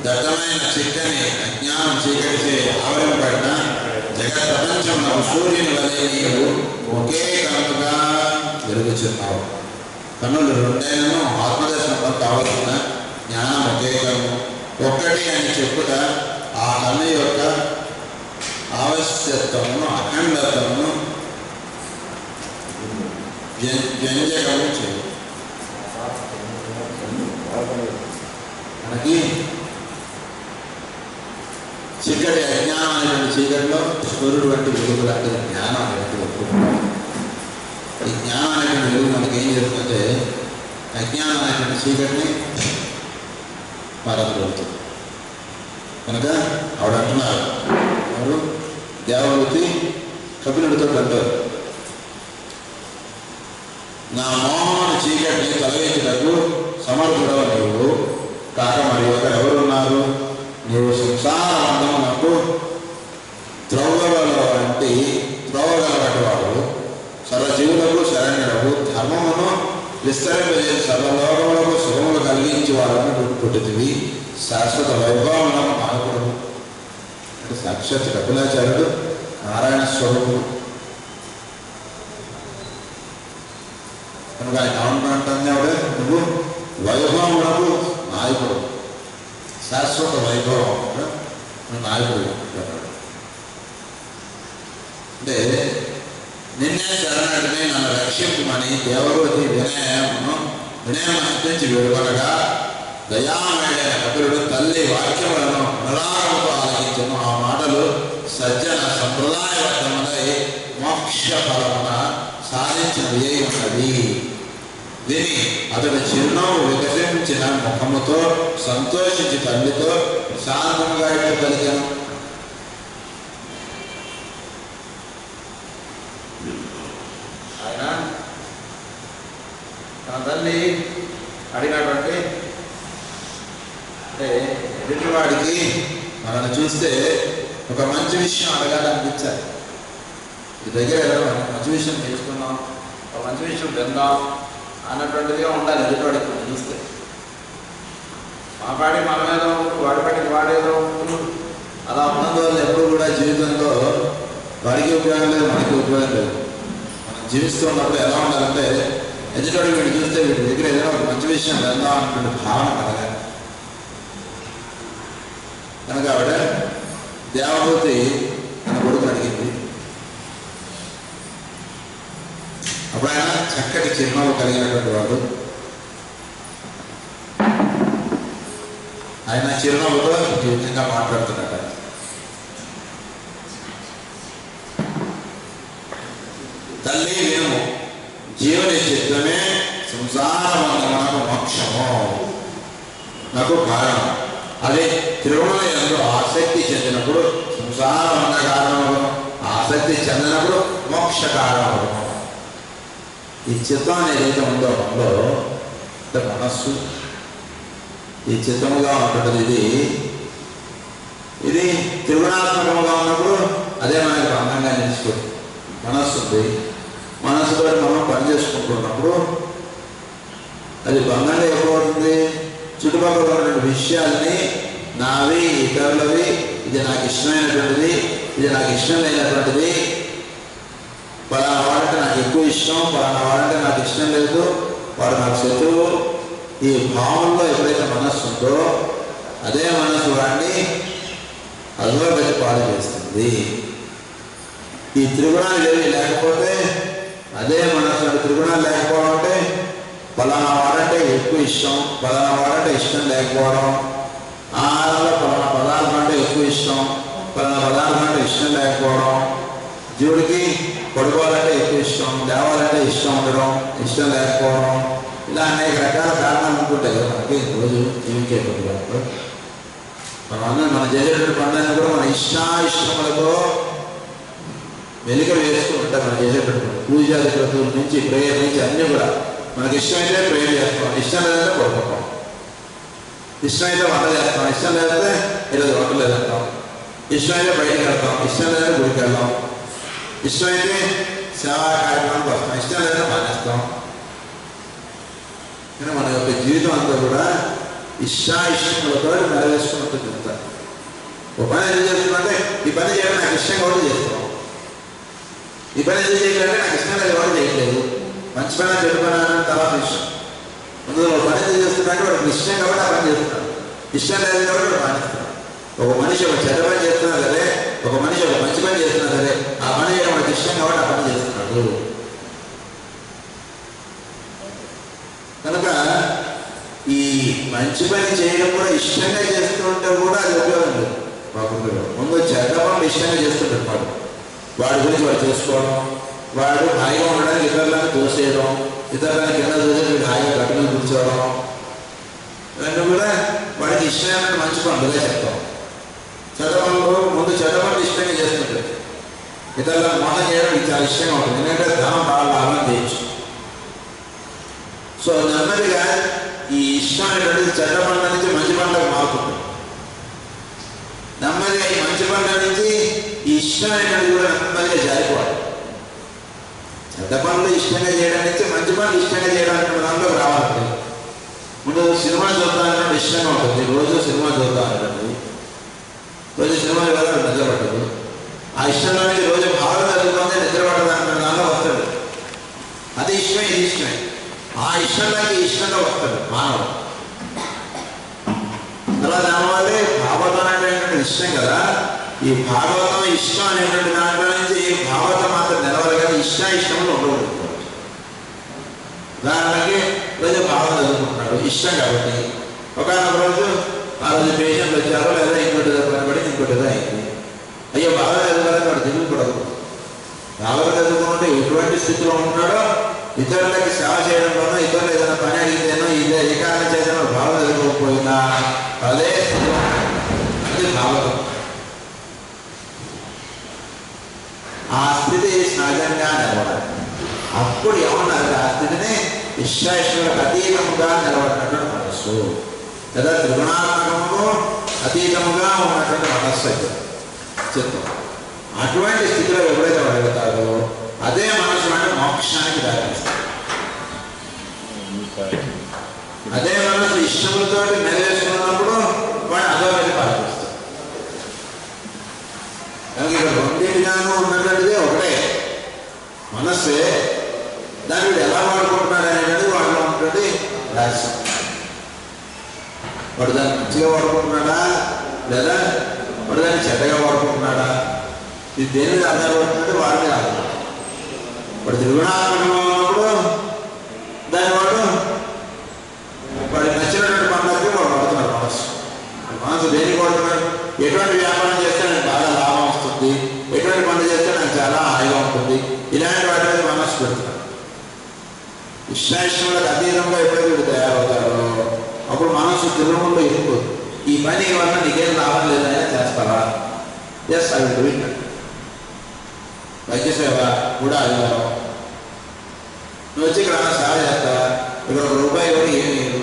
దట్టమైన చిక్కని అజ్ఞానం చీకటిచే ఆవరింపడిన జగత్ ప్రపంచంలో సూర్యుని వలె నీవు ఒకే కనుకగా వెలుగుచున్నావు. కన్నులు రెండైనను ఆత్మదర్శనం కావలసిన జ్ఞానం ఒకే కన్ను ఒక్కటి అని చెప్పుట ఆ కన్ను యొక్క ఆవశ్యకతను అఖండతను వ్యంజకము చేయు. మనకి చీకటి అజ్ఞానం అనేటువంటి చీకటిలో సూర్యుడు వంటి వెలుగు లాంటి జ్ఞానం అనేటువంటి ఒప్పుకుంటాం. ఈ జ్ఞానం అనేటువంటి వెలుగు మనకి ఏం చేస్తుందంటే అజ్ఞానం అనేటువంటి చీకటిని పారద్రోలుతుంది. కనుక ఆవిడ అంటున్నారు, ఎవరు దేవవృతి కపిలుడితో అంటారు, నా మోహన చీకటిని తొలగించుటకు సమర్థుడవ నీవు కాక మరి ఒకరెవరున్నారు? నీవు సంసార బంధమునకు త్రవ్వగలవంటి వాడు, సర్వజీవులకు శరణ్యుడవు, ధర్మమును విస్తరింపజేసి సర్వలోకములకు సుఖములు కలిగించి వాడని పుట్టితివి, శాశ్వత వైభవములకు నాయకుడు. అంటే సాక్షాత్ కపిలాచార్యుడు నారాయణ స్వరూపుడు. కనుక ఆయన ఏమంటున్నట్టు ఆవిడ, నువ్వు వైభవములకు నాయకుడు, శాశ్వత వైభవం నాయకుడు. అంటే నిన్నే శరణాటిని నన్ను రక్షించమని దేవవృతి వినయమర్పించి వేడుకొనగా దయామయుడైన కపిలుడు తల్లి వాక్యములను నిరారముతో ఆలకించను. ఆ మాటలు సజ్జన సంప్రదాయబద్ధములై మోక్ష ఫలమున సాధించినవి అయి ఉన్నది. విని అతడు చిరునవ్వు వికసించిన ముఖముతో సంతోషించి తల్లితో శాంతముగా ఇట్లు పలికెను, ఆయన తన తల్లి అడిగినటువంటి అంటే ఎదుటివాడికి మనల్ని చూస్తే ఒక మంచి విషయం అడగాలనిపించాలి. ఈ దగ్గర మంచి విషయం తెలుసుకున్నాం, ఒక మంచి విషయం విందాం అన్నటువంటిదిగా ఉండాలి. ఎదుటివాడికి మనం చూస్తే మా పాడి మనమేదో ఉంటుంది, వాడి పాటికి వాడేదో ఉంటుంది. అలా ఉన్నందువల్ల ఎప్పుడు కూడా జీవితంలో వాడికి ఉపయోగం లేదు, మనకి ఉపయోగం లేదు. మనం జీవిస్తున్నప్పుడు ఎలా ఉండాలంటే ఎదుటివాడికి వీడు చూస్తే వీడి దగ్గర ఏదైనా ఒక మంచి విషయం విందాం అన్నటువంటి భావన కలగాలి. కనుక ఆవిడ దేవభూతి తన కొడుకు అడిగింది. అప్పుడు ఆయన చక్కటి చిరునవ్వు కలిగినటువంటి వాడు. ఆయన చిరునవ్వుతో ఈ విధంగా మాట్లాడుతున్నట్ట, తల్లి విను, జీవని చిత్తమే సంసార బంధమునకు మోక్షము నాకు కారణం. అదే త్రిగుణుల యందు ఆసక్తి చెందినప్పుడు సంసార బంధ కారణము, ఆసక్తి చెందినప్పుడు మోక్ష కారణము. ఈ చిత్తం ఏదైతే ఉందో అందులో అంటే మనస్సు ఈ చిత్తముగా ఉంటుంటుంది. ఇది త్రిగుణాత్మకముగా ఉన్నప్పుడు అదే మనకి అందంగా నిలుచుకుంటుంది. మనస్సు ఉంది, మనస్సుతో మనం పని చేసుకుంటున్నప్పుడు అది బంధంగా ఎప్పుడవుతుంది? చుట్టుపక్కల ఉన్నటువంటి విషయాల్ని నావి ఇతరులవి, ఇది నాకు ఇష్టమైనటువంటిది, ఇది నాకు ఇష్టం లేనటువంటిది, పలానా వాడంటే నాకు ఎక్కువ ఇష్టం, పలానా వాడంటే నాకు ఇష్టం లేదు, వాడు నాకు శత్రువు. ఈ భావంలో ఎప్పుడైతే మనస్సు ఉందో అదే మనస్సు వాడిని అధోగతి పాడు చేస్తుంది. ఈ త్రిగుణాలు ఏవి లేకపోతే అదే మనస్సు. త్రిగుణాలు లేకపోవడం అంటే పలానా వాడంటే ఎక్కువ ఇష్టం, పలానా వాడంటే ఇష్టం లేకపోవడం, ఆహారంలో పలానా పదార్థం అంటే ఎక్కువ ఇష్టం, పలానా పదార్థం అంటే ఇష్టం లేకపోవడం, జీవుడికి పడుకోవాలంటే ఎక్కువ ఇష్టం, లేవాలంటే ఇష్టం ఉండడం, ఇష్టం లేకపోవడం, ఇలా అనేక రకాల కారణాలు ఉంటుంటాయి కదా మనకి రోజు జీవించేటప్పుడు. మనం చేసేటువంటి పనులన్నీ కూడా మన ఇష్టాయిష్టములతో వెనుక వేస్తూ ఉంటాం. మనం చేసేటప్పుడు పూజాది క్రతువుల నుంచి ప్రేయర్ నుంచి అన్నీ కూడా మనకి ఇష్టమైతే ప్రేయర్ చేస్తాం, ఇష్టం లేదంటే పడుకుంటాం, ఇష్టమైతే వంట చేస్తాం, ఇష్టం లేదంటే ఈరోజు వంట లేదంటాం, ఇష్టమైతే బయటికి వెళ్తాం, ఇష్టం లేదంటే గుడికి వెళ్దాం, ఇష్టమైతే సేవా కార్యక్రమానికి వస్తాం, ఇష్టం లేదంటే మానేస్తాం. కానీ మన యొక్క జీవితం అంతా కూడా ఇష్టాయిష్టములతో నెరవేర్చుకున్నట్టు చెప్తారు. ఒక పని ఎందుకు చేస్తున్నామంటే ఈ పని చేయడం నాకు ఇష్టం కాబట్టి చేస్తున్నాం, ఈ పని ఎందుకు చేయాలంటే నాకు ఇష్టం లేదు కాబట్టి చేయట్లేదు. మంచి పని చెడు పని తర్వాత ఇష్టం. ముందు ఒక పని ఎందుకు చేస్తున్నాడంటే వాడికి ఇష్టం కాబట్టి ఆ పని చేస్తున్నాడు, ఇష్టం లేదు కాబట్టి వాడు మానేస్తున్నాడు. ఒక మనిషి ఒక చెడ్డ పని చేస్తున్నా సరే, ఒక మనిషి ఒక మంచి పని చేస్తున్నా సరే, ఆ పని చేయడం వాడికి ఇష్టం కాబట్టి ఆ పని చేస్తున్నాడు. కనుక ఈ మంచి పని చేయడం కూడా ఇష్టంగా చేస్తుంటే కూడా అది ఉపయోగం లేదు. బాగుంటుంది. ముందు చెడ్డ పనులు ఇష్టంగా చేస్తుంటాడు వాడి గురించి వాడు చేసుకోవడం, వాడు హాయిగా ఉండడానికి ఇతరులను తోసేయడం, ఇతరులను కింద చూసి వీడు హాయిగా గట్టును కూర్చోవడం, ఇవన్నీ కూడా వాడికి ఇష్టమైన మంచి పనులుగా చెప్తాం. చెడ్డ పనులు ముందు చెడ్డ పనులు ఇష్టంగా చేస్తుంటాడు, ఇతరులను మోసం చేయడం చాలా ఇష్టంగా ఉంటుంది. ఎందుకంటే ధనం బాగా లాభం చేయొచ్చు. సో నెమ్మదిగా ఈ ఇష్టం అనేటువంటిది చెడ్డ పనుల నుంచి మంచి పనులకు మారుతుంది. నెమ్మదిగా ఈ మంచి పనుల నుంచి ఈ ఇష్టం అనేటువంటిది కూడా నెమ్మదిగా జారిపోవాలి. చెడ్డ పనులు ఇష్టంగా చేయడం నుంచి మంచి పనులు ఇష్టంగా చేయడానికి దాంట్లో రావాలి. ముందు సినిమా చూద్దాం ఇష్టంగా ఉంటుంది, రోజు సినిమా చూద్దాం అనేది, రోజు సినిమా చూడాలి నిద్ర పట్టదు. ఆ ఇష్టంలో నుంచి రోజు భావన చదువుతుంది, నిద్ర పట్టదు దాంట్లో వస్తాడు. అది ఇష్టమే, ఇది ఇష్టమే. ఆ ఇష్టంలోకి ఇష్టంగా వస్తాడు మానవుడు. అలా దానివల్లే భాగవతం అనేటువంటి ఇష్టం కదా. ఈ భాగవతం ఇష్టం అనేటువంటి దాంట్లో నుంచి భాగవతం మాత్రం నిలవాలి కదా, ఇష్టంలో ఉండకూడదు. ఉదాహరణకి రోజు భాగవతం చదువుకుంటున్నాడు ఇష్టం కాబట్టి, ఒకనొక రోజు ఆ రోజు పేషెంట్లు వచ్చారో లేదా ఇంకోటి పనిపడి ఇంకోటి అయింది, అయ్యో బాగా చదువుకోవాలని వాడు దిగుకూడదు. బాగా చదువుకుంటే ఎటువంటి స్థితిలో ఉంటున్నాడో ఇతరులకి సేవ చేయడంలోనో, ఇతరులు ఏదైనా పని అడిగితేనో, ఇదే ఏ కారణం చేసినా భావన చదువుకోకపోయినా అదే స్థితిలో అది భావతం. ఆ స్థితి సహజంగా నిలబడాలి. అప్పుడు ఏమన్నారు, ఆ స్థితిని ఇష్టాయిష్టములకు అతీతముగా నిలబడినటువంటి మనస్సు లేదా త్రిగుణాత్మకముకు అతీతముగా ఉన్నటువంటి మనస్సు చిత్తం. అటువంటి స్థితిలో ఎప్పుడైతే అడుగుతారో అదే మనసు అంటే మోక్షానికి దారిస్తాడు. అదే మనసు ఇష్టములతో నెరవేర్చుకున్నప్పుడు వాడు అదోటి పాటిస్తాడు. కనుక ఇక్కడ రెండింటిగాను ఉన్నటువంటిది ఒకటే మనస్సే. దాన్ని వీడు ఎలా వాడుకుంటున్నాడు అనేది వాడిలో ఉంటుంది రహస్యం. వాడు దాన్ని మంచిగా వాడుకుంటున్నాడా లేదా వాడు దాన్ని చెడ్డగా వాడుకుంటున్నాడా, ఇది దేని మీద ఆధారపడుతుందంటే వాడి మీద ఆధారపడుతుంది. వాడు త్రిగుణాత్మకంగా ఉన్నప్పుడు దాని వాడికి నచ్చినటువంటి పనులకి వాడు పడుతున్నాడు. మనసు దేనికి పడుతున్నాడు, ఎటువంటి వ్యాపారం చేస్తే నాకు బాగా లాభం వస్తుంది, ఎటువంటి పనులు చేస్తే నాకు చాలా హాయిగా ఉంటుంది, ఇలాంటి వాటి మీద మనసు పెడుతున్నాడు. ఇష్టాయిష్టములకు అతీతంగా ఎప్పుడైతే వీడు తయారవుతాడో అప్పుడు మనసు త్రిగుణంలో ఇరుక్కుపోదు. ఈ పని వల్ల నీకేం లాభం లేదైనా చేస్తావా, yes I will do it. వైద్య సేవ కూడా ఆదివారం నువ్వు వచ్చి ఇక్కడ సేవ చేస్తావా, ఇక్కడ ₹1 ఎవరు ఏమి లేదు,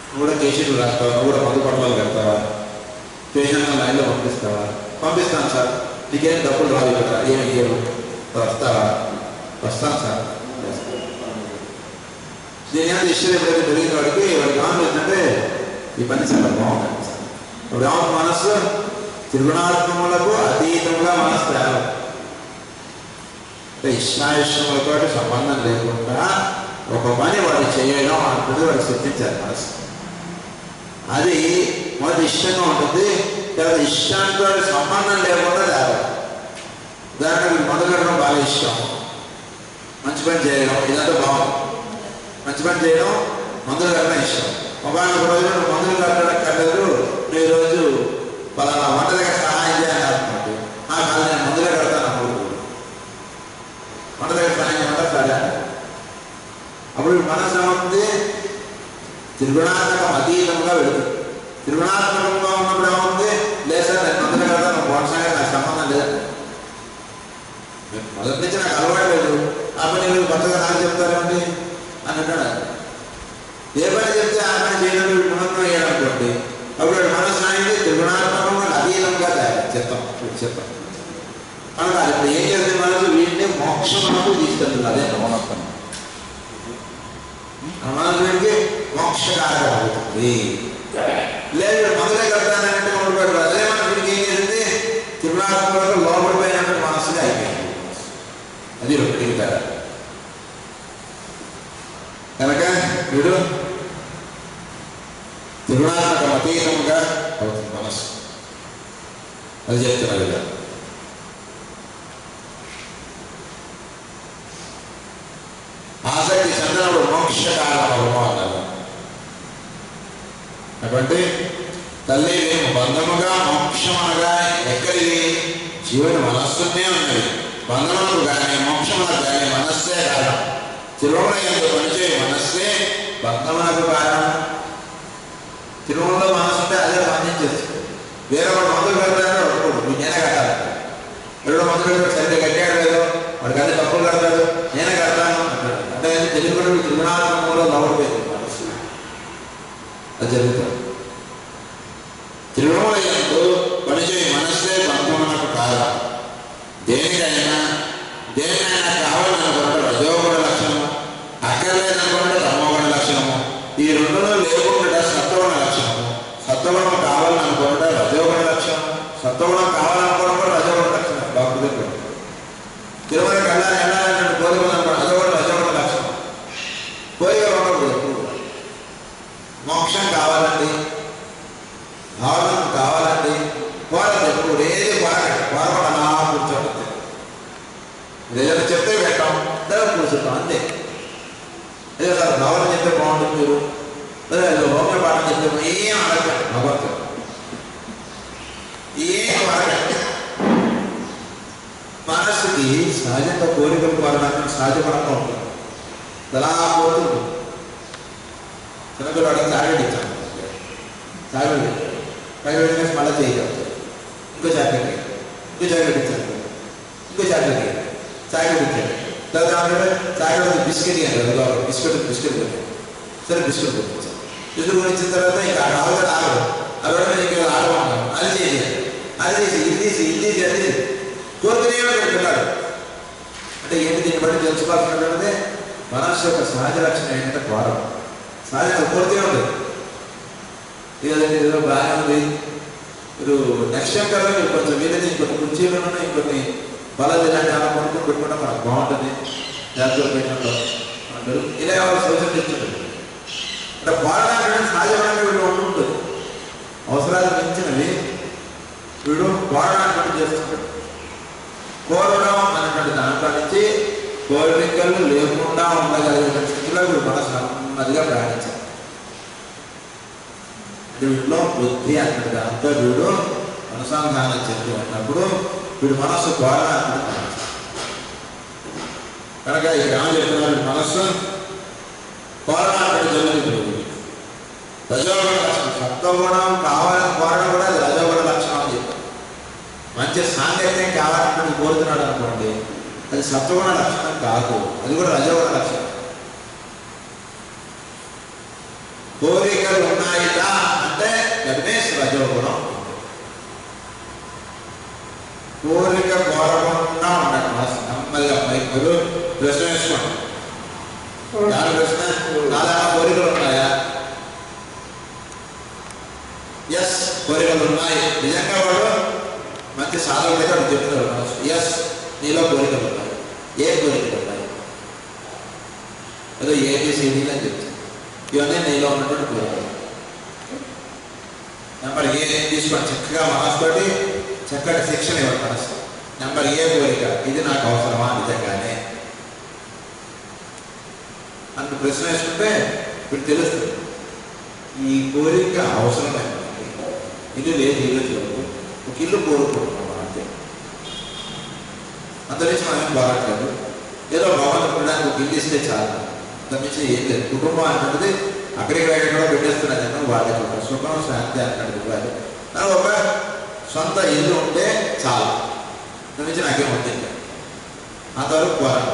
నువ్వు కూడా కేసీలు రాస్తావా, నువ్వు కూడా మందు పడవలు కడతావా, పేషెంట్ లైన్లో పంపిస్తాను సార్, నీకేం డబ్బులు రాదు ఇక్కడ ఏమి ఇయ్యరు, వస్తావా, వస్తాను సార్. నేను ఏమైనా ఇష్టం ఎప్పుడైతే పెరిగిన వాడికి ఏమవుతుందంటే ఈ పని చాలా బాగుంటుంది సార్. ఇప్పుడు ఏమవుతుంది, మనస్సు త్రిగుణాత్మములకు అతీతంగా మనసు తయారు. ఇష్టాయిష్టములతో సంబంధం లేకుండా ఒక పని వాడు చేయడం అంటుంది వాడు సిద్ధించారు మనసు. అది మొదటి ఇష్టంగా ఉంటుంది, తర్వాత ఇష్టాంతో సంబంధం లేకుండా తయారు. ఉదాహరణకు మందు కట్టడం బాగా ఇష్టం, మంచి పని చేయడం ఇదంతా బాగుంది. మంచి పని చేయడం, మందులు కట్టడం ఇష్టం. ఒక రోజు మందులు కట్టడం కట్టలేదు, నువ్వు ఈరోజు పలానా వంట దగ్గర సహాయం చేయాలని అనుకుంటు, కాదు నేను మందులే కడతాను అనుకుంటు, వంట దగ్గర సహాయం చేయమంటే సరే. అప్పుడు మనసు ఏమవుతుంది, త్రిగుణాత్మకం అతీతంగా వెళుతుంది. త్రిగుణాత్మకంగా ఉన్నప్పుడు ఏమవుతుంది, లేదు సార్ నేను మందులే కడతాను, వంటగా నాకు సంబంధం లేదు, మొదటి నుంచి నాకు అలవాటు లేదు, ఆ పని మీరు కొత్తగా నాకు చెప్తారేమిటి అని అంటాడు. ఏ పని చెప్తే ఆ పని చేయడం మనస్సు అయ్యాడనుకోండి, అప్పుడు మనసు అనేది త్రిగుణాత్మకంగా అతీతంగా తయారు చెప్తాం. కనుక ఇప్పుడు ఏం చేస్తే మనసు వీటిని మోక్షమునకు తీసుకెళ్తుంది. అదే మౌనత్వం. ఆ మనసు వీడికి మోక్షకారకం అవుతుంది. లేదు మొదలే కడతానంటే మొదలుపెట్టారు. అదే మన వీడికి ఏం చేసింది, తిరుమల లోపడిపోయినట్టు మనసుగా అయిపోయింది. అది రొట్టెకి తేడా. కనుక వీడు తిరుణాత్మక అతీతంగా అవుతుంది మనస్సు. అది చెప్తున్నారు కదా. ఆసక్తి చెందినప్పుడు మోక్షకారకము అన్నారు. అటువంటి తల్లి బంధముగా మోక్షం అనగా ఎక్కడిది, జీవుని మనస్సునే ఉన్నది. బంధములకు కానీ మోక్షములకు కానీ మనస్సే కారణం. తిరుమల ఎందు పనిచే మనస్సే బంధములకు కారణం. తిరుమలలో మనసు ఉంటే అదే బంధించేది. వేరే వాడు మందులు కడతాడో ఒప్పుకోడు, నేనే కట్టాలి. ఎవడో మందులు కట్టాడు, సరిగ్గా కట్టాడు లేదో, వాడికి అన్ని తప్పులు కడతాడు, నేనే కడతాను అంటాడు. అంటే తెలుగుడు తిరుమలలో లోపడిపోయింది మనస్సు. అది జరుగుతుంది. తిరుమల ఎందు పనిచే మనస్సే బంధమునకు కారణం. దేనికైనా కావాలనుకుంటే రజోగుణ లక్షణము, అక్కర్లేదనుకుంటే తమోగుణ లక్షణము. ఈ రెండులో లేకుండా సత్వగుణ లక్షణము. సత్వగుణం కావాలనుకుంటే రజోగుణ లక్షణం, సత్వగుణం కావాలనుకోవడం కూడా రజోగుణ లక్షణం. డాక్టర్ తిరుమలకి వెళ్ళాలంటే కోరికలు రజోగుణ లక్షణం. కోరికలు ఉండకూడదు. మోక్షం కావాలండి, ఆనందం కావాలండి, కోరదు. ఎప్పుడు ఏది కోరకుండా అలా కూర్చోబోతుంది. ఏదైనా చెప్తే పెట్టాం, దాన్ని కూర్చుంటాం అంతే. ఏదో సార్ భావన చెప్తే బాగుంటుంది, మీరు ఏదో హోమియో పాఠం చెప్తే ఏం అడగండి. భగవంతుడు ఏం అడగండి. మనస్సుకి సహజంగా కోరికలు కోరడానికి సహజపరంగా ఉంటుంది. అలా పోతుంది. చిన్నపిల్లలు అడిగి చాక్లెట్ ఇచ్చాను, చాక్లెట్ ఇచ్చాను, చాక్లెట్ వేసి మళ్ళీ చేయగలుగుతారు. ఇంకో చాక్లెట్ ఇంకో చాక్లెట్ ఇచ్చాను, ఇంకో చాక్లెట్ చాక్లెట్ ఇచ్చాను. తర్వాత చాక్లెట్ బిస్కెట్ ఇవ్వాలి, బిస్కెట్ సరే బిస్కెట్ కొనిచ్చాను. బిస్కెట్ కొనిచ్చిన తర్వాత ఇంకా ఆగదు అవి నీకు ఆడమన్నాను. అది చేసేది, అది చేసి ఇది తీసి అది కోరుకునే పిల్లాడు. అంటే ఏంటి, దీన్ని బట్టి తెలుసుకోవాల్సినటువంటిది మనస్సు యొక్క సహజ లక్షణం ఏంటంటే కోరం. సహజంగా కోరితే ఉంటుంది. ఇదంటే ఏదో బాగా ఉంది. మీరు నెక్స్ట్ టైం కదా కొంచెం వీలైతే ఇంకొన్ని కుర్చీలను ఇంకొన్ని బలాలు ఇలాంటి అలా కొనుక్కొని పెట్టుకుంటే మనకు బాగుంటుంది. జాగ్రత్తగా పెట్టినప్పుడు అందరూ ఇలా సూచన ఇస్తుంటుంది. అంటే కోరడానికి సహజపరంగా వీళ్ళు ఉంటుంది. అవసరాలు మించినవి వీడు కోరడానికి చేస్తుంటాడు. కోరడం అనేటువంటి దాంట్లో నుంచి కోరికలు లేకుండా ఉండగలిగే స్థితిలో వీడు మనసు నెమ్మదిగా ప్రయాణించాలి. వీటిలో బుద్ధి అన్నది దాంతో వీడు అనుసంధానం చెంది ఉన్నప్పుడు వీడు మనస్సు కోరడానికి కనుక ఈ గ్రామం చెప్తున్నారు, మనస్సు కోరడానికి జరుగుతుంది. రజోగుణ లక్షణం, సత్వగుణం కావాలని కోరడం కూడా అది రజోగుణ లక్షణం అని చెప్పారు. మంచి సాంగత్యం కావాలని కోరుతున్నాడు అనుకోండి, అది సత్వగుణ లక్షణం కాదు, అది కూడా రజోగుణ లక్షణం. కోరికలు ఉన్నాయిదా అంటే గణేష్ రజోగుణం. కోరిక కోరకుండా ఉండండి మనసు నెమ్మదిగా పైకి. మీరు ప్రశ్న వేసుకోండి. దాని ప్రశ్న, నాలుగు కోరికలు ఉన్నాయా? ఎస్, కోరికలు ఉన్నాయి. నిజంగా వాడు మంచి సాధకుడు అయితే వాడు చెప్తున్నాడు మనసు, ఎస్ నీలో కోరికలు ఉన్నాయి. ఏ కోరికలు ఉన్నాయి? ఏదో ఏబిసిడీలు అని చెప్తాను. ఇవన్నీ నీలో ఉన్నటువంటి కోరికలు. నెంబర్ ఏ తీసుకొని చక్కగా మనసుతోటి చక్కటి శిక్షణ ఇవ్వండి మనసు. నెంబర్ ఏ కోరిక, ఇది నాకు అవసరమా నిజంగానే అంత ప్రశ్న వేసుకుంటే ఇప్పుడు తెలుస్తుంది ఈ కోరిక అవసరమే. ఇల్లు లేదు, ఇల్లు చూడదు, ఒక ఇల్లు కోరుకుంటున్నాం అంతే. అంత నుంచి మనం ఏం బాగట్లేదు. ఏదో భగవంతుడు ఉండడానికి ఒక ఇల్లు ఇస్తే చాలు, అంతమించి ఏం లేదు. కుటుంబం అంటున్నది అక్కడికి ఎక్కడో పెట్టేస్తున్నది అన్న వాళ్ళకి ఒక సుఖం శాంతి అన్నట్టు ఇవ్వాలి. ఒక సొంత ఇల్లు ఉంటే చాలు, అంతమించి నాకేం ఉంటుంది. అంతవరకు కోరాలి.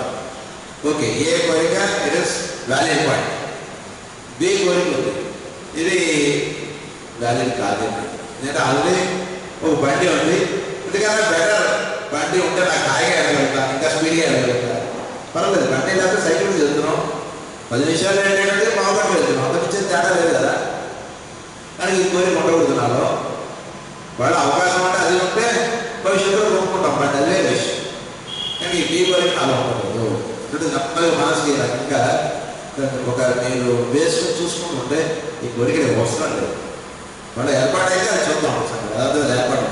ఓకే, ఏ కోరిక it is valid point. B కోరిక ఉంది, ఇది వ్యాలిడ్ కాదు. ఎందుకంటే ఆల్రెడీ ఒక బండి ఉంది, ఎందుకంటే బెటర్ బండి ఉంటే నాకు హాయిగా వెళ్ళగలుగుతాను, ఇంకా స్పీడ్గా వెళ్ళగలుగుతాను. పర్వాలేదు, బండి లేకపోతే సైకిల్ వెళ్తున్నాం, 10 నిమిషాలు ఏంటంటే బాగుపడి వెళ్తున్నాం, అంతకించే తేడా లేదు కదా. కానీ ఈ కోరిక ఉండకూడదున్నాలో వాళ్ళు అవకాశం అంటే అది ఉంటే భవిష్యత్తులో కొనుక్కుంటాం, బట్ అదే విషయం. కానీ ఈ కోరిక అలా ఉండకూడదు. అంటే నెమ్మదిగా మనసుకి రకంగా ఒక మీరు వేసుకుని చూసుకుంటుంటే ఈ కోరిక వస్తున్నాడు లేదు, వాళ్ళు ఏర్పాటైతే అది చూద్దాం అదే ఏర్పాటు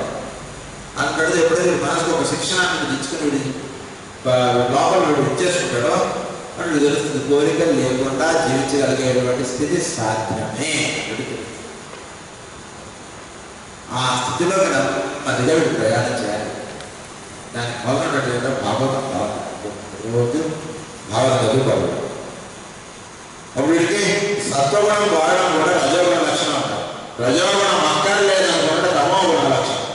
అంటాడు. ఎప్పుడైతే మనసుకు ఒక శిక్షణ ఇచ్చుకుని వీడి లోపల వీడు ఇచ్చేసుకుంటాడో అప్పుడు తెలుస్తుంది కోరికలు లేకుండా జీవించగలిగేటువంటి స్థితి సాధ్యమే. ఆ స్థితిలో నెమ్మదిగా వీడు ప్రయాణం చేయాలి. దానికి బాగున్నట్టు భాగవతం కావాలి, రోజు భావన చదువుకోవాలి. అప్పుడు వీడికి సత్వగుణం వాడడం కూడా రజోగుణ లక్షణం అంటారు. రజోగుణం అక్కర్లేదనుకుంటే తమోగుణ లక్షణం.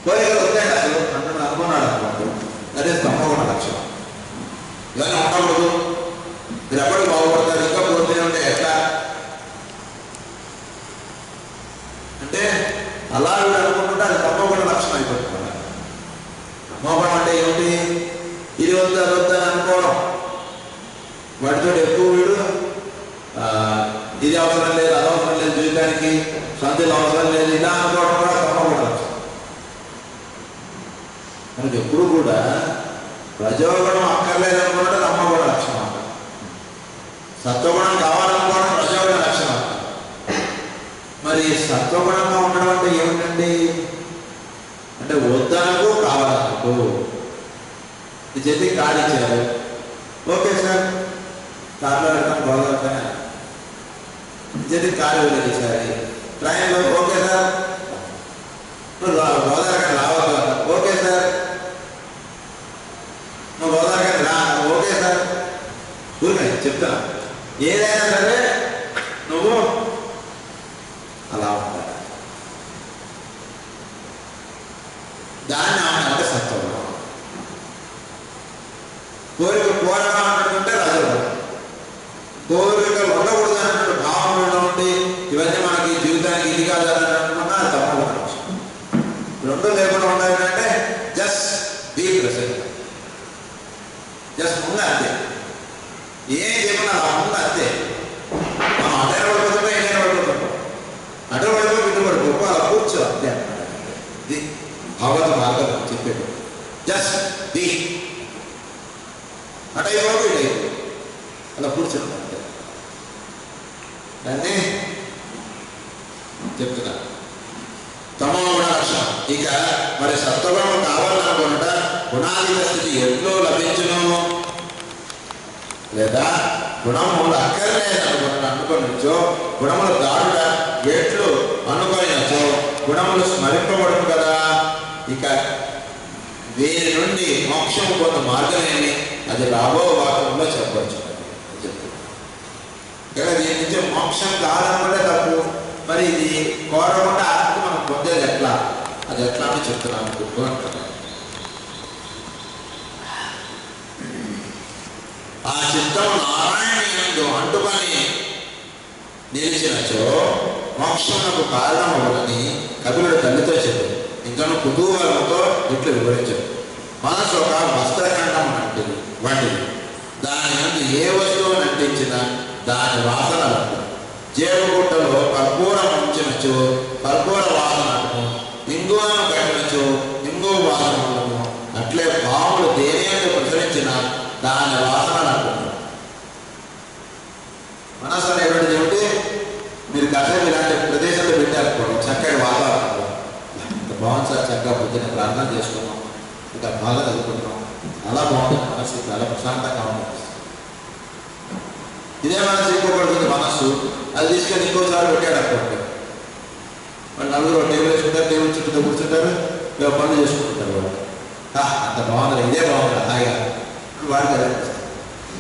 కోరికలు వస్తాయండి అసలు అంటున్నాడు అనుకున్నాడు అనుకోండి, అదే తమోగుణ లక్షణం. ఇవన్నీ ఉండకూడదు. మీరు ఎప్పటికి బాగుపడతారు, ఇంకా కోరుతూనే ఉంటే ఎట్లా అంటే అలా వీడు అనుకుంటుంటే అది తమోగుణ లక్షణం అయిపోతుంది. తమోగుణం అంటే ఏమిటి? ఇది వద్దు అది వద్దు అని అనుకోవడం, వాటితో ఎక్కువ వీడు ఇది అవసరం లేదు అది అవసరం లేదు జీవితానికి, సంతులు అవసరం లేదు ఇలా అనుకోవడం కూడా తమోగుణ లక్షణం. మనకి ఎప్పుడు కూడా రజోగుణం అక్కర్లేదు అనుకుంటే తమోగుణ లక్షణం అంటారు. సత్వగుణం కావాలనుకోవడం రజోగుణ లక్షణం అంటారు. మరి సత్వగుణంగా ఉండడం అంటే ఏమిటండి అంటే వద్దనకు కావాలనుకో. ఇది చెప్పి కార్డు ఇచ్చారు, ఓకే సార్ కార్లో వెళ్తాను గోదావరి చెప్పి కార్డు వెళ్ళేసారి ట్రైన్లో ఓకే సార్ నువ్వు గోదావరి రావద్దు అన్న, ఓకే సార్ నువ్వు గోదావరి రా, ఓకే సార్ ఊరికే చెప్తాను. ఏదైనా సరే నువ్వు అలా ఉంటా, దాన్ని అంటే సత్వగుణం. కోరిక కోరడం అన్నట్టుంటే రజోగుణం. కోరికలు ఉండకూడదు అన్నట్టు భావనలో ఉండి ఇవన్నీ మనకి జీవితానికి ఇది కాదు అని అనుకున్నా తమోగుణం. రెండు లేకుండా ఉండాలంటే జస్ట్ బీ ప్రెసెంట్, జస్ట్ ముందు అంతే, ఏం చెప్పినా అలా ముందు అంతే. మనం అటైనా పడిపోతుంటే ఏదైనా పడిపోతుంటాం, అటు పడిపో ఇటు పడిపో అలా కూర్చో అంతే అన్నమాట. ఇది భగవత మార్గం చెప్పేది, జస్ట్ బీ అటైపో ఇటైపో అలా కూర్చోండి అంతే. దాన్ని చెప్తున్నా తమోగుణ లక్షణం. ఇక మరి సత్వగుణం కావాలనుకుంటా గుణాతీత స్థితి ఎట్లో లభించును, లేదా గుణములు అక్కర్లేదు అనుకున్నచో గుణములు దాడుట ఎట్లు అనుకున్నచో గుణములు స్మరింపబడును కదా. ఇక వీరి నుండి మోక్షం కొంత మార్గమేమి అది రాబో వాక్యంలో చెప్పవచ్చు. ఇక్కడ దీని నుంచి మోక్షం కాదనుకుంటే తప్పు, మరి ఇది కోరకుండా ఆత్మ మనం పొందేది ఎట్లా, అది ఎట్లా అని చెప్తున్నాను అంటున్నాను. ఆ చిత్తం నారాయణ అంటుకొని నిలిచినచో మోక్షమునకు కారణం అవ్వదని కపిలుడు తల్లితో చెప్పాడు. ఇంకా కుతూహలంతో ఇట్లు వివరించాడు. మనసు ఒక వస్త్రఖండం వంటిది, దాని నుండి ఏ వస్తువును అంటించినా దాని వాసన జేబుగుట్టలో కర్పూరం ఉంచినచో కర్పూర వాసన అంటము, ఇంగువను కట్టినచో ఇంగు వాసన ఉండము. అట్లే పాములు దేని ప్రసరించిన దాని వాసన అంటున్నారు. మనసు అనేటువంటిది ఏమిటి? మీరు కాసేపు ఇలాంటి ప్రదేశంలో పెట్టారనుకోండి, చక్కటి వాతావరణంలో బాగుంది సార్, చక్కగా పొద్దున్న ప్రార్థన చేసుకున్నాం, ఇంకా బాగా చదువుకుంటున్నాం, అలా బాగుంటుంది మనసు, చాలా ప్రశాంతంగా ఉంటుంది. ఇదే మనసు ఇంకోబడుతుంది మనస్సు, అది తీసుకొని ఇంకోసారి పెట్టాడు అనుకోండి, వాళ్ళు నలుగురు టేబుల్ వేసుకుంటారు, టేబుల్ చుట్టూ కూర్చుంటారు, పనులు చేసుకుంటుంటారు. వాళ్ళు అంత బాగుంది, ఇదే బాగుంది హాయిగా వాడికి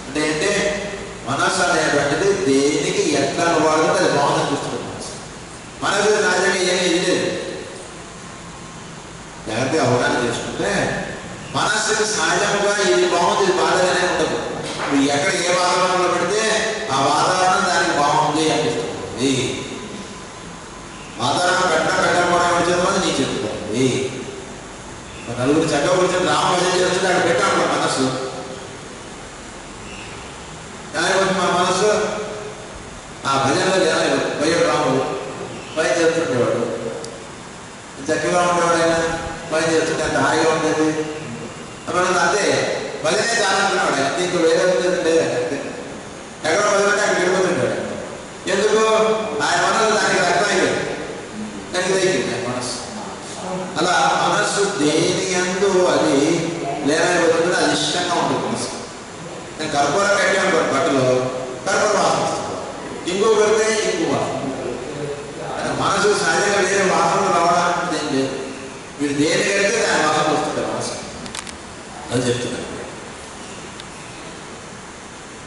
అంటే ఏంటంటే మనస్సు అనేటువంటిది దేనికి ఎట్లా వాడుతుంటే అది బాగుందని చూస్తుంది. మనసు సహజంగా ఏమీ ఇది లేదు, జాగ్రత్తగా అవగాహన చేసుకుంటే మనస్సుకి సహజంగా ఇది బాగుంది ఇది బాధగానే ఉండదు. ఇప్పుడు ఎక్కడ ఏ వాతావరణంలో పెడితే ఆ వాతావరణం దానికి బాగుంది అనిపిస్తుంది. వాతావరణం కట్టకపోవడం ఎవరి చేతుల్లో నీ చేతుల్లో ఉంది. నలుగురు చక్కగా కూర్చొని రామభజన చేస్తుంటే అక్కడ పెట్టాము మనస్సు, దాని కొంచెం మన భజనలో పోయాడు రాముడు పని చేస్తుండేవాడు, చక్కగా ఉండేవాడు. ఆయన పని చేస్తుంటే అంత హాయిగా ఉండేది. అప్పుడు అంతే భజనే చాలంటున్నాడు. ఆయన నీకు వేరే ఉండేది ఎక్కడ భజనంటే అక్కడ వెళ్ళిపోతుంటాడు. ఎందుకు? ఆయన మనసు దానికి అర్థమైంది, దానికి తగ్గింది ఆయన మనస్సు. అలా మనస్సు దేని అందు అది లేనైపోతుంటే అది ఇష్టంగా ఉంటుంది మనసు. నేను కర్పూరం కట్టాను బట్టలో, కర్పూర వాసన వస్తుంది. ఇంకో పెడితే ఇంకో వాసన. మనసు సహజంగా వేరే వాసనలు రావడానికి ఏం లేదు. మీరు దేని కడితే దాని వాసన వస్తుంది మనసు. అది చెప్తున్నాను.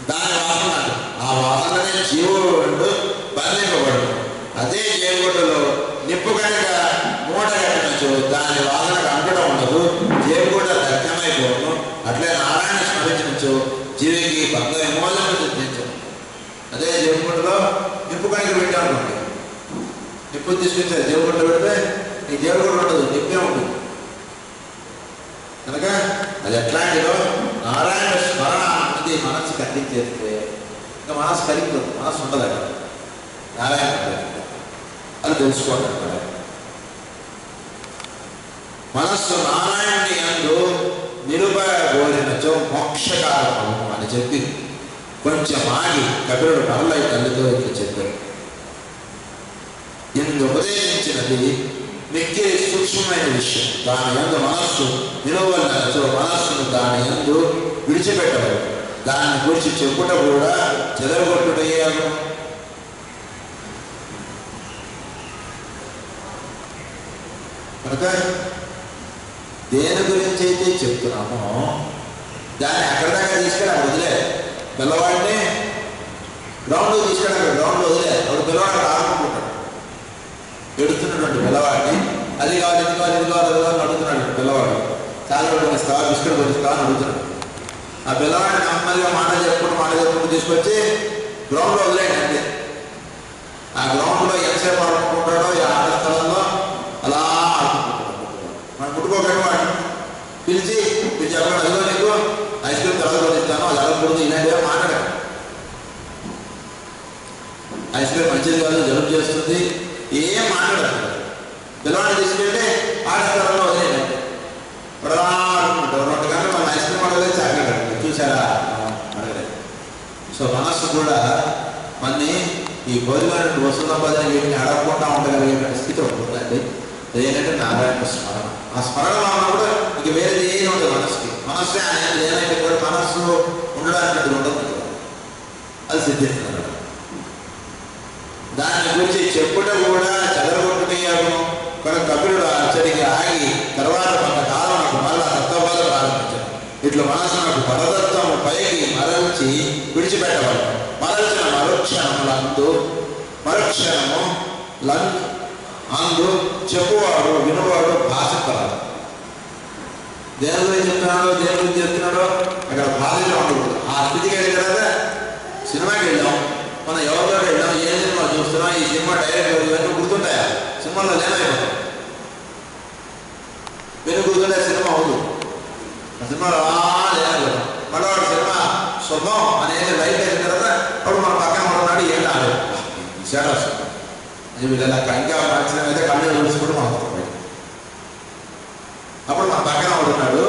దాని వాసన, ఆ వాసననే జీవుడు బంధింపబడు. అదే జేబుగుడ్డలో నిప్పు కనుక మూట కట్టినచ్చు దాని వాసనకు అంటడం ఉండదు, జేబుగుడ్డ దగ్ధమైపోను. అట్లే నారాయణ స్మరించవచ్చు జీవికి బంధ విమోచన సిద్ధించు. అదే జేబుగుడ్డలో నిప్పు కనుక పెట్టామనుకోండి, నిప్పు తీసుకొచ్చారు జేబుగుడ్డ పెడితే ఈ జేబుగుడ్డ ఉండదు, నిప్పే ఉంటుంది. కనుక అది ఎట్లాంటిదో నారాయణ స్మరణ అనేది మనస్సు కట్టించేస్తే ఇంకా మనస్సు కలిగిపోతుంది, మనస్సు ఉండదు. నారాయణ అది తెలుసుకోండి. మనస్సు నారాయణుని యందు నిలుపబోరినచో మోక్షకారము అని చెప్పి కొంచెం ఆగి కపిలుడు మరలై తల్లితో ఇట్లా చెప్పాడు. ఇందు ఉపదేశించినది మిక్కిలి సూక్ష్మమైన విషయం. దాని యందు మనస్సు నిలువలనచో మనస్సును దాని యందు విడిచిపెట్టలేదు. దాన్ని గురించి చెప్పుట కూడా చెదరగొట్టుటయ్యాను. కనుక దేని గురించి అయితే చెప్తున్నామో దాన్ని అక్కడ దాకా తీసుకెళ్ళి అక్కడ వదిలే. పిల్లవాడిని గ్రౌండ్లో తీసుకెళ్ళి అక్కడ గ్రౌండ్లో వదిలే. అప్పుడు పిల్లవాడు ఆడుకుంటున్నాడు, ఎడుతున్నటువంటి పిల్లవాడిని అది కావాలి ఇది కావాలి ఇది కావాలి అది కావాలి అడుగుతున్నాడు. పిల్లవాడు చాలా కొనిస్తావా, బిస్కెట్ కొనిస్తావా అని అడుగుతున్నాడు. ఆ పిల్లవాడిని నెమ్మదిగా మాట చెప్పుకుంటూ తీసుకొచ్చి గ్రౌండ్లో వదిలేయండి. అంతే. ఆ గ్రౌండ్లో ఎంతసేపు ఆడుకుంటాడో ఈ ఆట స్థలంలో అలా ఆడుకుంటున్నాడు. మనం ముట్టుకోకండి వాడిని పిలిచి చెప్పండి, అదిగో నీకు ఐస్ క్రీమ్ తర్వాత కొనిస్తాను, అది అడగకూడదు, ఇలాంటివే మాట్లాడాడు. ఐస్ క్రీమ్ మంచిది కాదు, జలుబు చేస్తుంది, ఏం మాట్లాడదు. పిల్లవాడిని తీసుకెళ్ళి ఆట స్థలంలో వదిలేయండి. ఇప్పుడు ఆడుకుంటారు 2 గంటలు. మన ఐస్ క్రీమ్ అడగలేదు, చాక్లెట్ అడగలేదు. చూసారా? అడగలేదు. సో మనస్సు కూడా మనని ఈ భౌతికమైన వస్తువుల భజన వీటిని అడగకుండా ఉండగలిగే స్థితి ఉంటుందండి. అదేంటంటే నారాయణ స్మరణ. ఆ స్మరణలో ఉన్నప్పుడు ఇంక వేరేది ఏది ఉండదు మనస్సుకి. మనస్సే అనేది ఏదైతే కూడా మనస్సు ఉండడానికి ఉండదు, అది సిద్ధిస్తున్నాడు. దాని గురించి చెప్పుట కూడా చెదరగొట్టుటయ్యాను. కనుక కపిలుడు అచ్చడికి ఆగి తర్వాత కొంతకాలం నాకు మళ్ళా తత్వబోధ ప్రారంభించాడు. ఇట్లా మనసు నాకు పరదత్వము పైకి మరల్చి విడిచిపెట్టవాలి. మరల్చిన మరుక్షణము అందు చెప్పువాడు వినువాడు భాషింపరాదు. దేని గురించి చెప్తున్నాడో దేని గురించి చెప్తున్నాడో అక్కడ భాషలో ఉండకూడదు. ఆ స్థితికి వెళ్ళిన తర్వాత సినిమాకి వెళ్ళాం, మనం ఎవరితో వెళ్ళాం, ఏ సినిమా చూస్తున్నాం, ఈ సినిమా డైరెక్ట్ ఇవన్నీ గుర్తుంటాయా? సినిమాలో లేనైపోతాం, వెను గుర్తుంటే సినిమా అవుతుంది. ఆ సినిమాలో లేనైపోతాం. మళ్ళీ వాడు సినిమా శుభం అనేది లైట్ అయిన తర్వాత అప్పుడు మన పక్కన ఉన్నాడు, ఏం రాలేదు విషయాలు వస్తుంది. వీళ్ళ ఇంకా మంచిగా అయితే కళ్ళు చూసుకుంటూ మనం వస్తాం. అప్పుడు మన పక్కన ఉన్నాడు,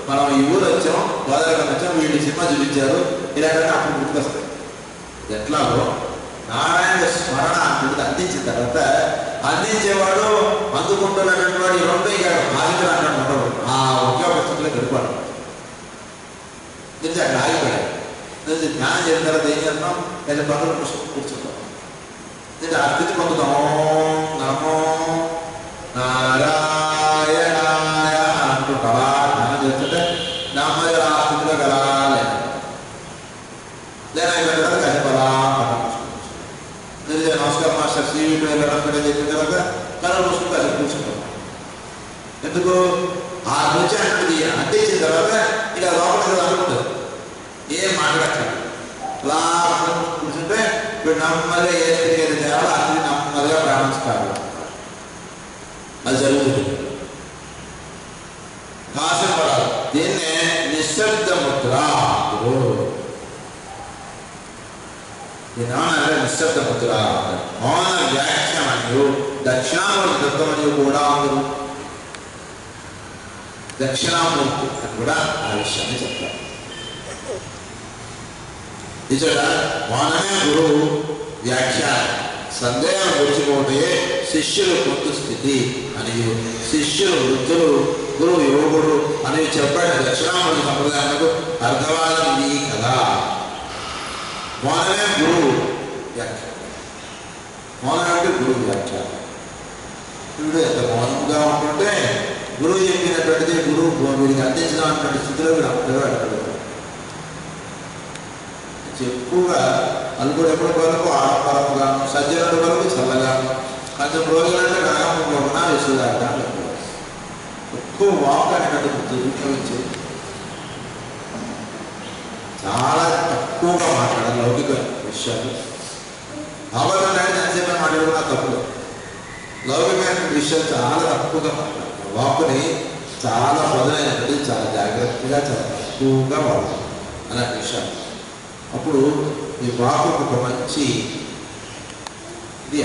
మనం ఈ ఊరు వచ్చాం, గోదావరి వచ్చాం, వీళ్ళు సినిమా చూపించారు, ఇలాంటి అప్పుడు గుర్తుకొస్తాయి. ఎట్లాగో నారాయణ స్మరణ అంటుంది అందించిన తర్వాత అందించేవాడు అందుకుంటున్నటువంటి వాడు ఈ రెండు ఇక బాధితులు అన్నట్టు ఉండవు. ఆ ఒకే పరిస్థితుల్లో గడిపాడు. తెలిసి అక్కడ ఆగిపోయాడు. తెలిసి ధ్యానం చేసిన తర్వాత ఏం చేస్తాం, లేదా పనులు కూర్చుంటాం. ఆ స్థితి పొందుతాం. నమో నారాయణాయ అంటుంటావా? ధ్యానం చేస్తుంటే నెమ్మదిగా ఆ స్థితిలో కలాలి. లేదా కనిపలా నమస్కారం మాస్టర్ సీవీటీ వెళ్ళడం చెప్పిన తర్వాత కళ చూసుకుంటే అది కూర్చుంటాం. ఎందుకు? ఆ రుచి అనేది అందించిన తర్వాత ఇక లోపలికి అనుకుంటుంది, ఏం మాట్లాడట్లేదు. అలా కూర్చుంటే ఇప్పుడు నెమ్మదిగా ఏ స్థితికి అయితే చేయాలో ఆ స్థితి నెమ్మదిగా ప్రారంభిస్తారు. అది జరుగుతుంది. కాసేపడాలి. దీన్నే నిశ్శబ్ద ముద్ర. దీనివల్ల నిశ్శబ్దమతురా మౌన వ్యాఖ్యానము దక్షిణామూర్తి తత్వము కూడా అందరూ దక్షిణామూర్తి అని కూడా ఆ విషయాన్ని చెప్తారు. ఇక్కడ మౌనమే గురువు వ్యాఖ్యానం. సందేహం విడిచిపోతే శిష్యులు పొందు స్థితి అని శిష్యులు వృద్ధులు గురువు యోగుడు అని చెప్పాడు. దక్షిణామూర్తి సంప్రదాయాలకు అర్థవాదం ఇది కదా. మౌనమే గురువు వ్యాఖ్యానం. మౌనం అంటే గురువు వ్యాఖ్యానం. వీడు ఎంత మౌనంగా ఉంటుంటే గురువు చెప్పినటువంటిది గురువు వీడికి అందించినటువంటి స్థితిలో వీడు అప్పుడే అడగడు. ఎక్కువగా నలుగురు ఎప్పుడు వరకు ఆడపరముగాను సజ్జనుడి వరకు చల్లగాను కొంచెం రోజులంటే రాగముగా విసుదాటాను ఎక్కువ వాక్ అనేటటువంటి ఉపయోగించి చాలా తక్కువగా మాట్లాడాలి. లౌకిక విషయాలు అవగాహన ఎంతసేపు మాట్లాడుకున్నా తప్పులు. లౌకికమైన విషయాలు చాలా తక్కువగా మాట్లాడాలి. వాకుని చాలా పదునైనటువంటి చాలా జాగ్రత్తగా చాలా తక్కువగా వాడాలి అలాంటి విషయాలు. అప్పుడు ఈ వాకు ఒక మంచి ఇది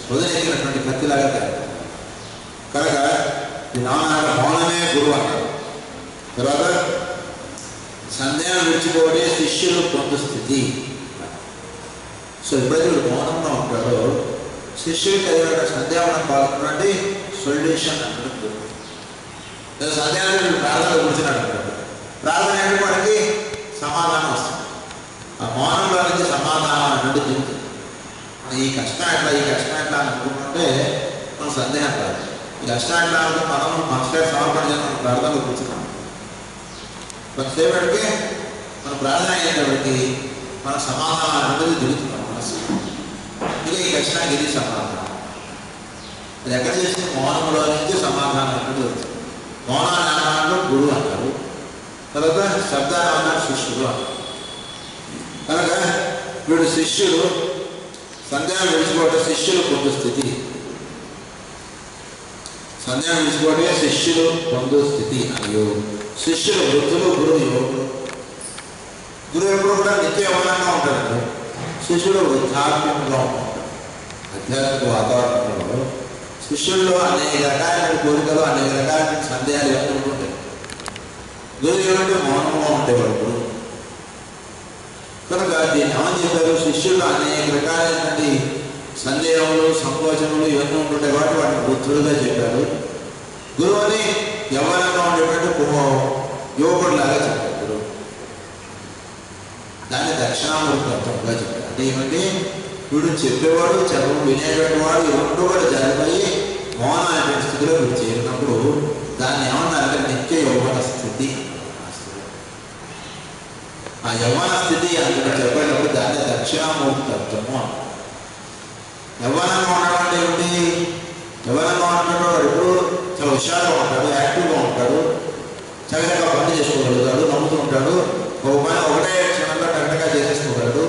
పొదనెగినటువంటి కత్తిలాగా తయారు. కనుక ఈ నాన్న మౌనమే గురువు అన్నాడు. తర్వాత సందేహం విడిచిపోతే శిష్యులు పొందు స్థితి. సో ఎప్పుడైతే వీడు మౌనంగా ఉంటాడో శిష్యుడికి ఏదైనా సందేహం పాల్గొన్నటువంటి సొల్యూషన్ అంటాడు. సందేహాన్ని ప్రార్థన కూర్చున్నాడు అంటాడు. ప్రార్థన అంటే వాడికి సమాధానం వస్తుంది. ఆ మౌనంలో నుంచి సమాధానం అన్నట్టు దిగుతుంది. ఈ కష్టం ఎట్లా అని అనుకుంటుంటే మనం సందేహం కాదు. ఈ కష్టం ఎట్లా అంటే మనం మనసులో సమర్పణ మనం ప్రార్థనలో కూర్చున్నాం. కొంతసేపటికి మన ప్రార్థన అయ్యేటప్పటికి మన సమాధానం అనేది దిగుతున్నాం మనసు. ఇక ఈ కష్టానికి ఇది సమాధానం. అది ఎక్కడ చేసి మౌనంలో నుంచి సమాధానం అనేది దొరుకుతుంది. మౌనాన్ని అన్నాడు గురువు అంటారు. తర్వాత శబ్దాన్ని అన్నాడు శిష్యుడు అంటారు. కనుక వీడు శిష్యుడు సందేహం విడిచిపోతే శిష్యులు పొందు స్థితి. సందేహం విడిచిపోతే శిష్యులు పొందు స్థితి అయ్యో శిష్యులు వృద్ధులు గురువు యోగులు. గురువు ఎప్పుడు కూడా నిత్య యవ్వనంగా ఉంటాడండి. శిష్యుడు వృద్ధాత్మ్యంగా ఉంటాడు. ఆధ్యాత్మిక వాతావరణంలో శిష్యుల్లో అనేక రకాలైన కోరికలు అనేక రకాలైన సందేహాలు ఇవన్నీ ఉంటాయి. గురువు ఏమంటే మౌనంగా ఉండేవాడు గురువు. కనుక దీన్ని ఏమని చెప్పారు? శిష్యుల్లో అనేక రకాలైనటువంటి సందేహములు సంకోచములు ఇవన్నీ ఉంటుంటాయి కాబట్టి వాటిని వృద్ధులుగా చెప్పారు. గురువుని యవ్వనంగా ఉండేటువంటి యువకుడిలాగా చెప్పారు గురువు. దాన్ని దక్షిణామూర్తిత్వంగా చెప్పారు. అంటే ఏమంటే వీడు చెప్పేవాడు చెప్పు వినేటువంటి వాడు ఎవరు కూడా జరిగిపోయి మౌనం అనేటువంటి స్థితిలో వీడు చేరినప్పుడు దాన్ని ఏమన్నారంటే నిత్య యౌవన స్థితి. ఆ యవ్వన స్థితి అందులో చెప్పేటప్పుడు దాన్ని దక్షిణామూర్తిత్వము అంటారు. యవ్వనంగా ఉండడం అంటే ఏమిటి? యవ్వనంగా ఉన్నటువంటి ఎప్పుడు చాలా హుషారుగా ఉంటాడు, యాక్టివ్గా ఉంటాడు, చక్కగా పని చేసుకోగలుగుతాడు, నమ్ముతూ ఉంటాడు, ఒక పని ఒకటే క్షణంలో కరెక్ట్గా చేసేసుకోగలడు.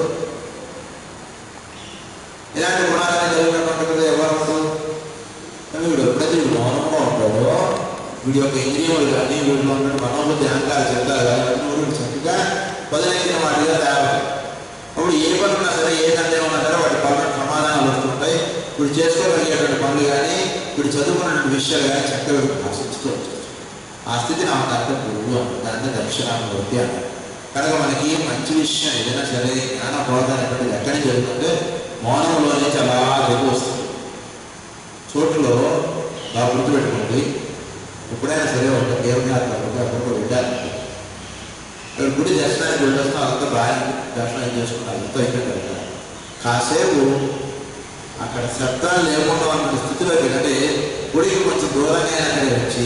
ఇలాంటి గుణాలని జరిగినటువంటి కదా యవ్వనంలో. కానీ వీడు ఎప్పుడైతే వీడు మౌనంగా ఉంటాడో వీడి యొక్క ఇంద్రియములు కానీ వీడిలో ఉన్న మనోబుద్ధి అహంకార చెప్తారు కానీ వీడు చక్కగా పదునైన వాటిగా తయారవుతాయి. అప్పుడు ఏ పని ఉన్నా సరే ఏ సందేహం ఉన్నా సరే వాటి పనులకు సమాధానాలు వస్తుంటాయి. వీడు చేసుకోగలిగేటువంటి పనులు కానీ వీడు చదువుకున్నటువంటి విషయాలు కానీ చక్కగా ఆశించుకోవచ్చు. ఆ స్థితి నాకు అర్థం గురువు దాన్ని దక్షిణామూర్తి అంటారు. కనుక మనకి మంచి విషయం ఏదైనా సరే జ్ఞాన బోధ అనేటువంటిది ఎక్కడి నుంచి జరుగుతుంటే మౌనంలో నుంచి అలా దిగు వస్తుంది. చోటులో బాగా గుర్తుపెట్టుకోండి. ఎప్పుడైనా సరే ఒక దేవజ్ఞాతలు అక్కడ వెళ్ళాలి. అక్కడ గుడి దర్శనానికి వెళ్ళొస్తాం, అదంతా బాగా దర్శనం చేసుకుంటాం, అంతా అయిపోయింది. కాసేపు అక్కడ శబ్దాలు లేకుండా ఉన్న స్థితిలోకి అంటే గుడికి కొంచెం దూరంగా వచ్చి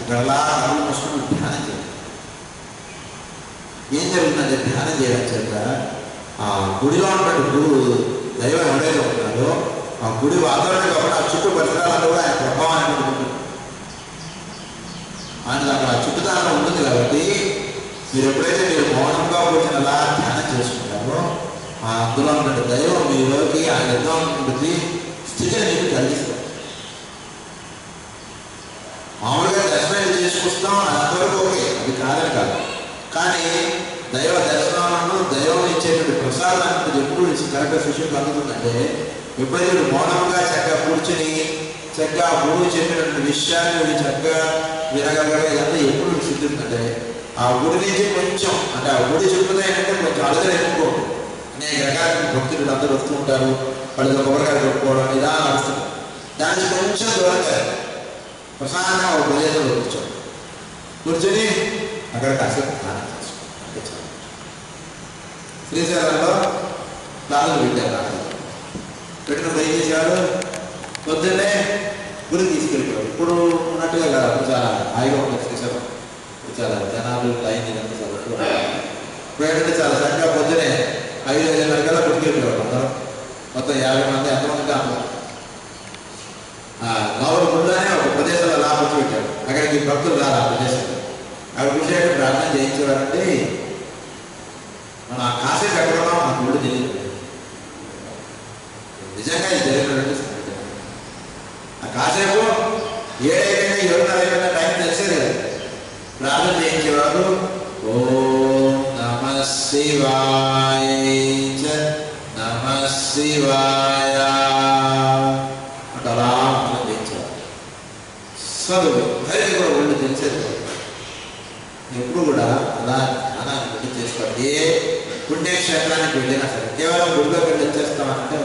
అక్కడ అలా నవ్వు మూసుకుని ధ్యానం చేయాలి. ఏం జరుగుతుందంటే ధ్యానం చేయడం చేత ఆ గుడిలో ఉన్నటువంటి గురువు దైవం ఎవరైతే ఉన్నారో ఆ గుడి వాతావరణం కాబట్టి ఆ చుట్టూ పరిసరాలలో కూడా ఆయన ప్రభావం అనేది ఉంటుంది. ఆయన అక్కడ ఆ చుట్టుదానం ఉంటుంది కాబట్టి మీరు ఎప్పుడైతే మీరు మౌనంగా కూర్చొని అలా ధ్యానం చేసుకుంటారో ఆ అందులో ఉన్నటువంటి దైవం మీలోకి ఆయన ఎన్నో ఉన్నటువంటి స్థితిని మీకు కలిగిస్తారు. మామూలుగా దర్శనం చేసుకొస్తాం అంతవరకు ఓకే, అది కాదని కాదు. కానీ దైవ దర్శనాలను దైవం ఇచ్చేటువంటి ప్రసాదాన్ని ఎప్పుడు కరెక్ట్ శిష్యుడికి అందుతుందంటే ఎప్పుడైతే వీడు మౌనంగా చక్కగా కూర్చుని చక్కగా గురువు చెప్పినటువంటి విషయాన్ని వీడు చక్కగా వినగలగా ఇదంతా ఎప్పుడు సిద్ధిందంటే ఆ గుడి నుంచి కొంచెం అంటే ఆ గుడి చెప్పుదా ఏంటంటే కొంచెం అలగలు ఎక్కువ అనేక రకాల భక్తులు అందరూ వస్తూ ఉంటారు, వాళ్ళతో కొబ్బరికాయ కొట్టుకోవడం ఇలా నడుస్తుంది. దాని నుంచి కొంచెం దూరంగా ప్రశాంతంగా ఒక ప్రదేశంలో కూర్చొని అక్కడ కాసేపు స్నానం చేసుకోవాలి. శ్రీశైలంలో దాదులు పెట్టారు. పెట్టినప్పుడు ఏం చేసేవాడు, పొద్దున్నే గురి తీసుకెళ్ళిపోయాడు. ఇప్పుడు ఉన్నట్టుగా కదా, అప్పుడు చాలా హాయిగా ఉంటుంది శ్రీశైలం. ఇప్పుడు చాలా జనాలు లైన్ ఇదంతా చాలా ఇప్పుడు ఏంటంటే చాలా చక్కగా పొద్దునే 5-5:30 కల్లా గుడికెళ్ళిపోయాడు. అందరం మొత్తం 50 మంది ఎంతమంది కాదు. నవరు ముందునే ఒక ప్రదేశంలో లాభం పెట్టాడు. అక్కడికి భక్తులు రాదు ఆ ప్రదేశంలో. అక్కడ కూర్చోటి ప్రార్థన చేయించేవారంటే మనం ఆ కాసేపు ఎక్కడున్నాం మనకు కూడా తెలియదు. నిజంగా ఇది జరిగినటువంటి సంఘటన. ఆ కాసేపు 7:30 టైం తెలిసేది కదా. ప్రార్థన చేయించేవారు. ఓం నమః శివాయ నమః శివాయ అంటే అలా మనం చేయించేవారు. చదువు హరి కూడా ఒళ్ళు తెలిసేది. ఎప్పుడు కూడా అలా ధ్యానాన్ని పెట్టి చేసుకోవాలి. ఏ పుణ్యక్షేత్రానికి వెళ్ళినా సరే కేవలం గుడిలోకి వెళ్ళి వచ్చేస్తామంటే